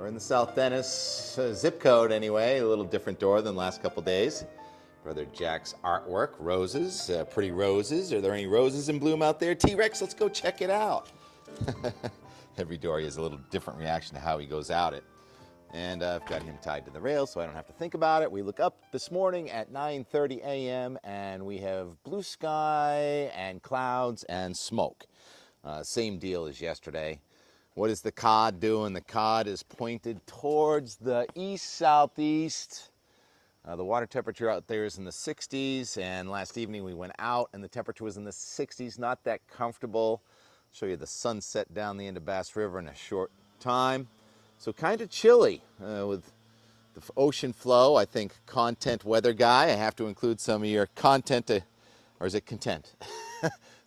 We're in the South Dennis zip code anyway, a little different door than the last couple days. Brother Jack's artwork, roses, pretty roses. Are there any roses in bloom out there? T-Rex, let's go check it out. Every door he has a little different reaction to how he goes out it. And I've got him tied to the rail so I don't have to think about it. We look up this morning at 9:30 a.m. and we have blue sky and clouds and smoke. Same deal as yesterday. What is the cod doing? The cod is pointed towards the east-southeast. The water temperature out there is in the 60s, and last evening we went out and the temperature was in the 60s, not that comfortable. I'll show you the sunset down the end of Bass River in a short time. So kind of chilly with the ocean flow. I think content weather guy, I have to include some of your content, or is it content?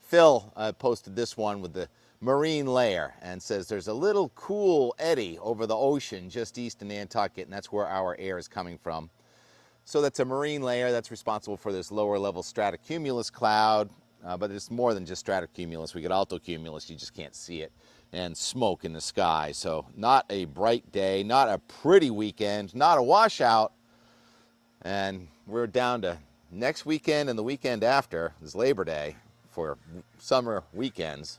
Phil posted this one with the marine layer and says there's a little cool eddy over the ocean just east of Nantucket, and that's where our air is coming from. So that's a marine layer that's responsible for this lower level stratocumulus cloud, but it's more than just stratocumulus. We get altocumulus, you just can't see it, and smoke in the sky. So not a bright day, not a pretty weekend, not a washout, and we're down to next weekend and the weekend after is Labor Day for summer weekends.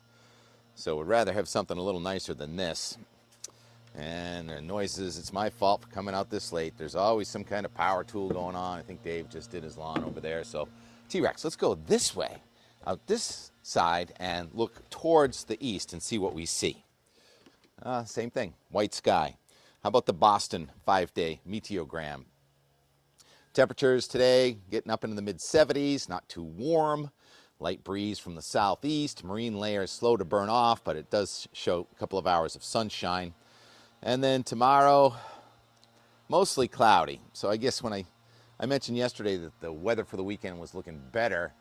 So we'd rather have something a little nicer than this. And the noises, it's my fault for coming out this late. There's always some kind of power tool going on. I think Dave just did his lawn over there. So T-Rex, let's go this way, out this side, and look towards the east and see what we see. Same thing, white sky. How about the Boston 5-day meteogram? Temperatures today getting up into the mid-70s, not too warm. Light breeze from the southeast. Marine layer is slow to burn off, but it does show a couple of hours of sunshine. And then tomorrow, mostly cloudy. So I guess when I mentioned yesterday that the weather for the weekend was looking better,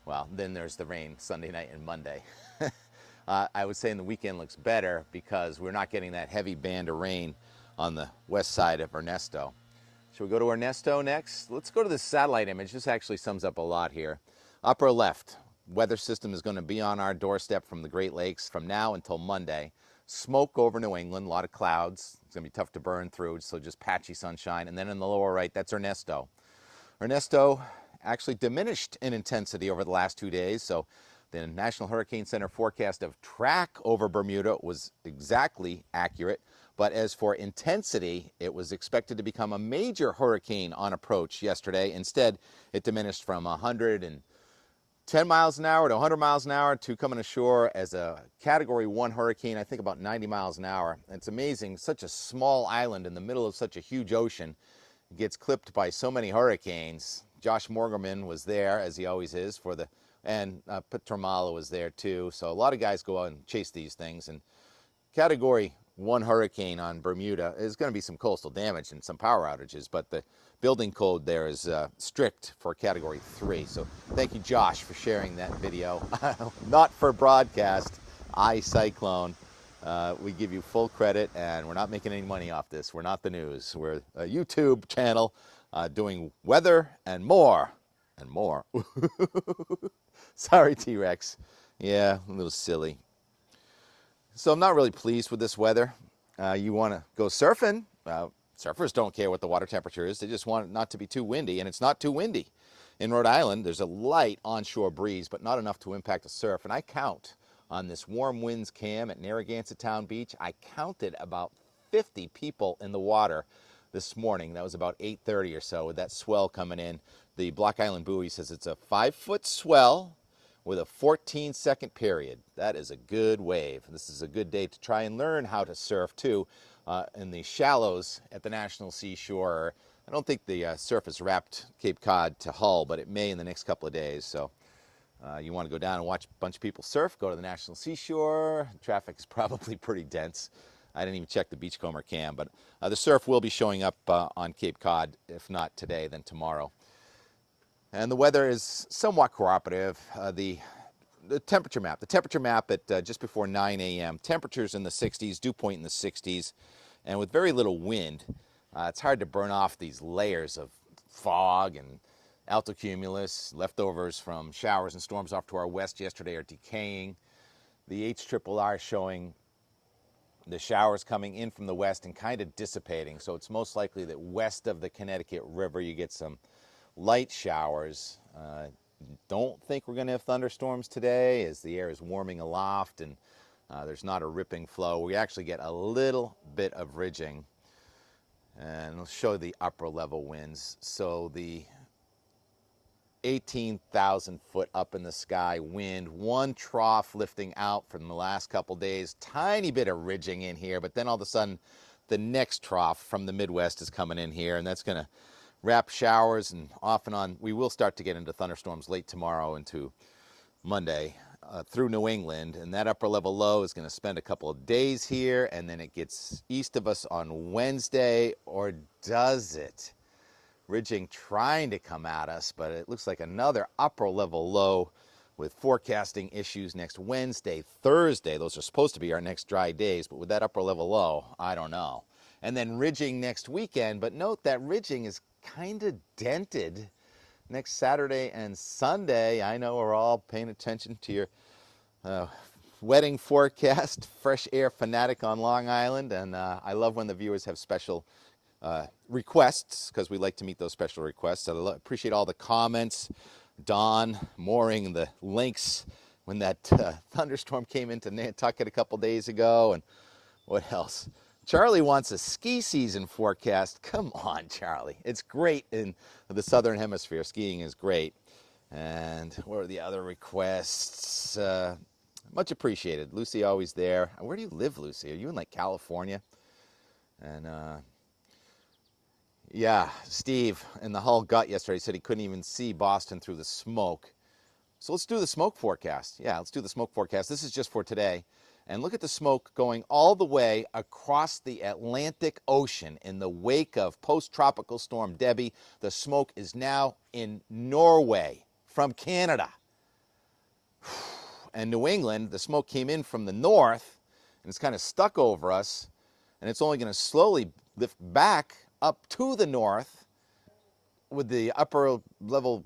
well, then there's the rain Sunday night and Monday. I would say the weekend looks better because we're not getting that heavy band of rain on the west side of Ernesto. Should we go to Ernesto next? Let's go to this satellite image. This actually sums up a lot here. Upper left, weather system is going to be on our doorstep from the Great Lakes from now until Monday. Smoke over New England, a lot of clouds. It's going to be tough to burn through, so just patchy sunshine. And then in the lower right, that's Ernesto. Ernesto actually diminished in intensity over the last 2 days, so the National Hurricane Center forecast of track over Bermuda was exactly accurate. But as for intensity, it was expected to become a major hurricane on approach yesterday. Instead, it diminished from 110 miles an hour to 100 miles an hour to coming ashore as a Category 1 hurricane, I think about 90 miles an hour. And it's amazing, such a small island in the middle of such a huge ocean gets clipped by so many hurricanes. Josh Morgerman was there, as he always is, and Petromala was there too. So a lot of guys go out and chase these things. And Category 1 hurricane on Bermuda is going to be some coastal damage and some power outages, but the building code there is strict for Category 3. So thank you, Josh, for sharing that video. Not for broadcast, iCyclone. We give you full credit, and we're not making any money off this. We're not the news. We're a YouTube channel doing weather and more. And more. Sorry, T-Rex. Yeah, a little silly. So I'm not really pleased with this weather. You want to go surfing. Surfers don't care what the water temperature is. They just want it not to be too windy, and it's not too windy. In Rhode Island, there's a light onshore breeze, but not enough to impact the surf. And I count on this warm winds cam at Narragansett Town Beach, I counted about 50 people in the water this morning. That was about 8:30 or so with that swell coming in. The Block Island buoy says it's a 5-foot swell with a 14-second period. That is a good wave. This is a good day to try and learn how to surf too. In the shallows at the National Seashore, I don't think the surf has wrapped Cape Cod to Hull, but it may in the next couple of days. So you want to go down and watch a bunch of people surf, go to the National Seashore. Traffic is probably pretty dense. I didn't even check the Beachcomber cam, but the surf will be showing up on Cape Cod, if not today, then tomorrow. And the weather is somewhat cooperative. The temperature map at just before 9 a.m. Temperatures in the 60s, dew point in the 60s, and with very little wind, it's hard to burn off these layers of fog and altocumulus. Leftovers from showers and storms off to our west yesterday are decaying. The HRRR showing the showers coming in from the west and kind of dissipating. So it's most likely that west of the Connecticut River you get some light showers. Don't think we're going to have thunderstorms today as the air is warming aloft and there's not a ripping flow. We actually get a little bit of ridging. And I'll show the upper level winds. So the 18,000 foot up in the sky wind, one trough lifting out from the last couple days, tiny bit of ridging in here, but then all of a sudden the next trough from the Midwest is coming in here, and that's going to wrap showers, and off and on we will start to get into thunderstorms late tomorrow into Monday through New England, and that upper level low is going to spend a couple of days here, and then it gets east of us on Wednesday, or does it? Ridging trying to come at us, but it looks like another upper level low with forecasting issues next Wednesday, Thursday. Those are supposed to be our next dry days, but with that upper level low, I don't know. And then ridging next weekend, but note that ridging is kind of dented next Saturday and Sunday. I know we're all paying attention to your wedding forecast, fresh air fanatic on Long Island, and I love when the viewers have special requests, because we like to meet those special requests. I appreciate all the comments. Don mooring the links when that thunderstorm came into Nantucket a couple days ago. And what else? Charlie wants a ski season forecast. Come on, Charlie. It's great in the southern hemisphere. Skiing is great. And what are the other requests? Much appreciated. Lucy always there. Where do you live, Lucy? Are you in like California? And yeah, Steve in the Hull Gut yesterday said he couldn't even see Boston through the smoke. So let's do the smoke forecast. Yeah, let's do the smoke forecast. This is just for today. And look at the smoke going all the way across the Atlantic Ocean in the wake of post-tropical storm Debbie. The smoke is now in Norway from Canada. And New England, the smoke came in from the north and it's kind of stuck over us. And it's only going to slowly lift back up to the north with the upper level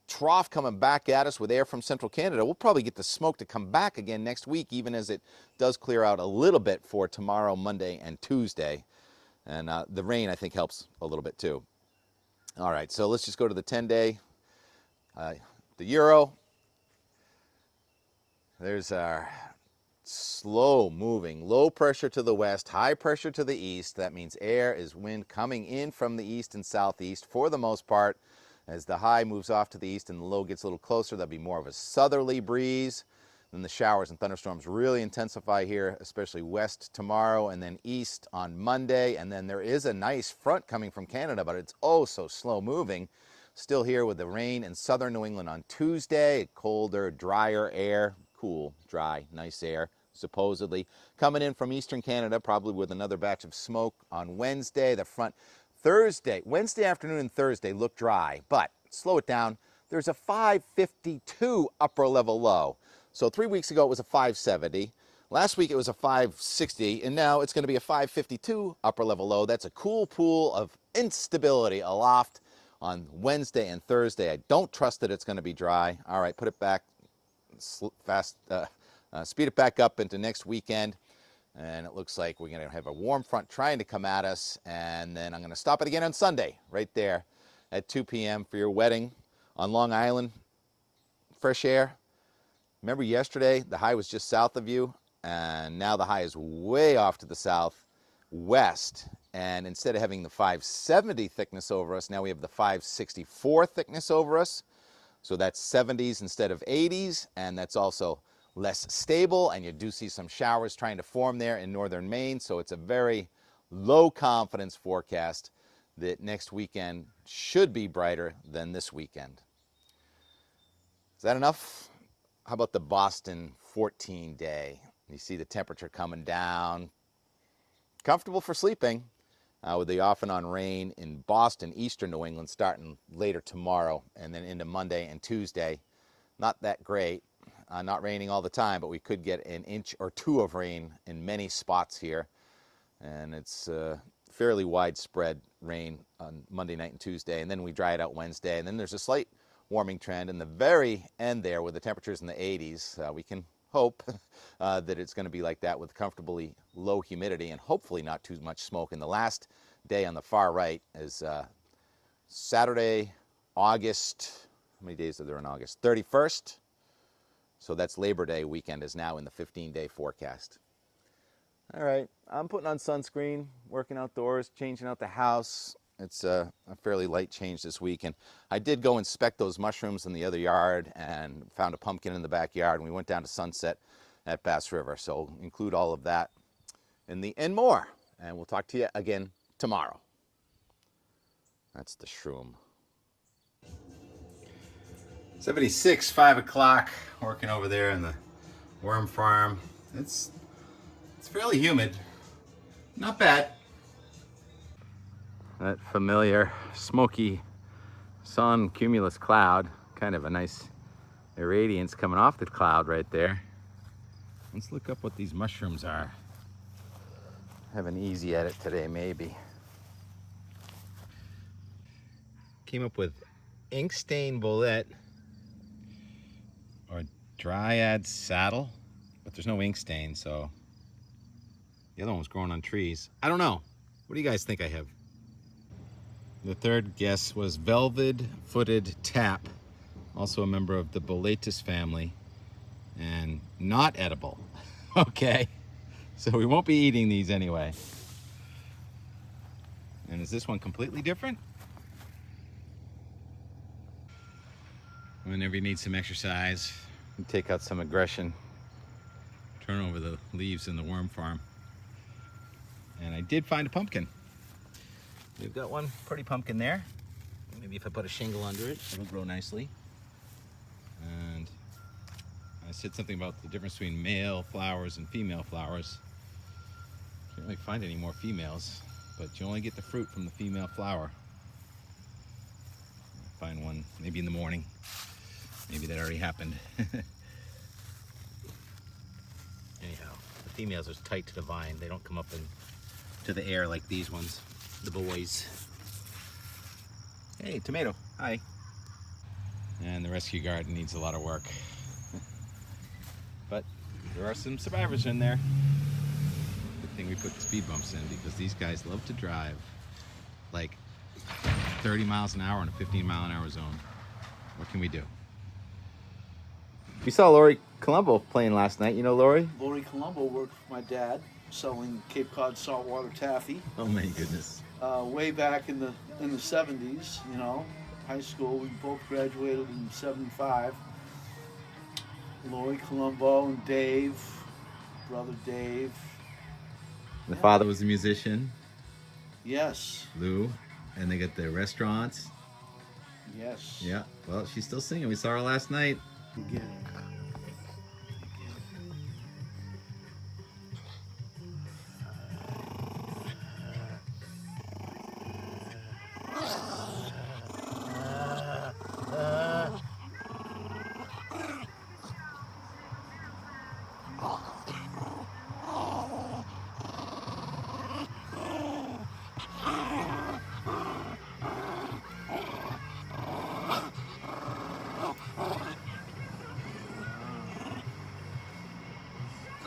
trough coming back at us with air from central Canada. We'll probably get the smoke to come back again next week, even as it does clear out a little bit for tomorrow, Monday, and Tuesday. And the rain, I think, helps a little bit too. All right, so let's just go to the 10-day. The euro. There's our slow moving, low pressure to the west, high pressure to the east. That means air is wind coming in from the east and southeast for the most part. As the high moves off to the east and the low gets a little closer, there'll be more of a southerly breeze. Then the showers and thunderstorms really intensify here, especially west tomorrow and then east on Monday. And then there is a nice front coming from Canada, but it's oh so slow moving. Still here with the rain in southern New England on Tuesday. Colder, drier air, cool, dry, nice air, supposedly. Coming in from eastern Canada, probably with another batch of smoke on Wednesday. The front Thursday, Wednesday afternoon and Thursday look dry, but slow it down. There's a 552 upper level low. So 3 weeks ago it was a 570. Last week it was a 560, and now it's going to be a 552 upper level low. That's a cool pool of instability aloft on Wednesday and Thursday. I don't trust that it's going to be dry. All right, put it back fast, speed it back up into next weekend. And it looks like we're going to have a warm front trying to come at us. And then I'm going to stop it again on Sunday, right there at 2 p.m. for your wedding on Long Island. Fresh air. Remember yesterday, the high was just south of you. And now the high is way off to the southwest. And instead of having the 570 thickness over us, now we have the 564 thickness over us. So that's 70s instead of 80s. And that's also less stable, and you do see some showers trying to form there in northern Maine, so it's a very low confidence forecast that next weekend should be brighter than this weekend. Is that enough? How about the Boston 14-day? You see the temperature coming down. Comfortable for sleeping with the off and on rain in Boston, eastern New England, starting later tomorrow and then into Monday and Tuesday. Not that great. Not raining all the time, but we could get an inch or two of rain in many spots here. And it's fairly widespread rain on Monday night and Tuesday. And then we dry it out Wednesday. And then there's a slight warming trend in the very end there with the temperatures in the 80s. We can hope that it's going to be like that with comfortably low humidity and hopefully not too much smoke. And the last day on the far right is Saturday, August, how many days are there in August? 31st. So that's Labor Day weekend is now in the 15-day forecast. All right, I'm putting on sunscreen, working outdoors, changing out the house. It's a fairly light change this week. And I did go inspect those mushrooms in the other yard and found a pumpkin in the backyard. And we went down to Sunset at Bass River. So include all of that and more. And we'll talk to you again tomorrow. That's the shroom. 76, 5 o'clock, working over there in the worm farm. It's fairly humid. Not bad. That familiar smoky sun cumulus cloud, kind of a nice irradiance coming off the cloud right there. Let's look up what these mushrooms are. Have an easy at it today, maybe. Came up with ink stain bolete or dryad saddle, but there's no ink stain, so the other one was growing on trees. I don't know. What do you guys think I have? The third guess was velvet-footed tap, also a member of the Boletus family, and not edible. Okay, so we won't be eating these anyway. And is this one completely different? Whenever you need some exercise, you take out some aggression, turn over the leaves in the worm farm. And I did find a pumpkin. We've got one pretty pumpkin there. Maybe if I put a shingle under it, it'll grow nicely. And I said something about the difference between male flowers and female flowers. Can't really find any more females, but you only get the fruit from the female flower. I'll find one maybe in the morning. Maybe that already happened. Anyhow, the females are tight to the vine. They don't come up to the air like these ones, the boys. Hey, tomato, hi. And the rescue garden needs a lot of work. But there are some survivors in there. Good thing we put the speed bumps in because these guys love to drive like 30 miles an hour in a 15-mile-an-hour zone. What can we do? We saw Lori Colombo playing last night. You know Lori? Lori Colombo worked for my dad selling Cape Cod saltwater taffy. Oh my goodness. Way back in the 70s, you know, high school. We both graduated in 75. Lori Colombo and Dave, brother Dave. The father was a musician. Yes. Lou. And they got the restaurants. Yes. Yeah. Well, she's still singing. We saw her last night. Again.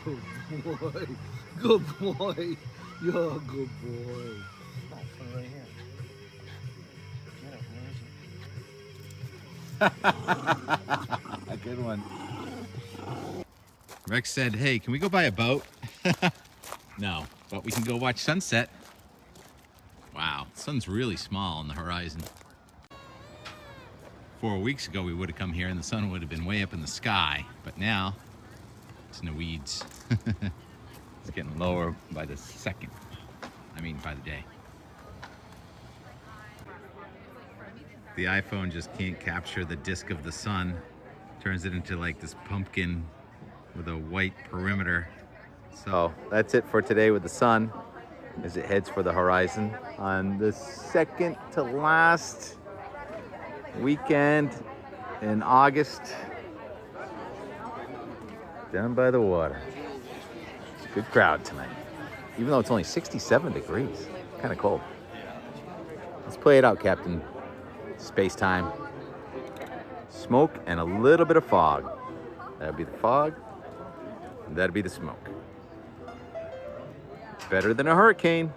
Good boy. Good boy. You're a good boy. Oh, put it right here. Get it. Where is it? A good one. Rex said, hey, can we go buy a boat? No, but we can go watch sunset. Wow, the sun's really small on the horizon. 4 weeks ago, we would have come here and the sun would have been way up in the sky, but now it's in the weeds. It's getting lower by the second. By the day. The iPhone just can't capture the disk of the sun. Turns it into like this pumpkin with a white perimeter. So that's it for today with the sun as it heads for the horizon on the second to last weekend in August down by the water. Good crowd tonight, even though it's only 67 degrees. Kind of cold. Let's play it out, Captain Space-Time. Smoke and a little bit of fog. That'll be the fog That'd be the smoke. Better than a hurricane.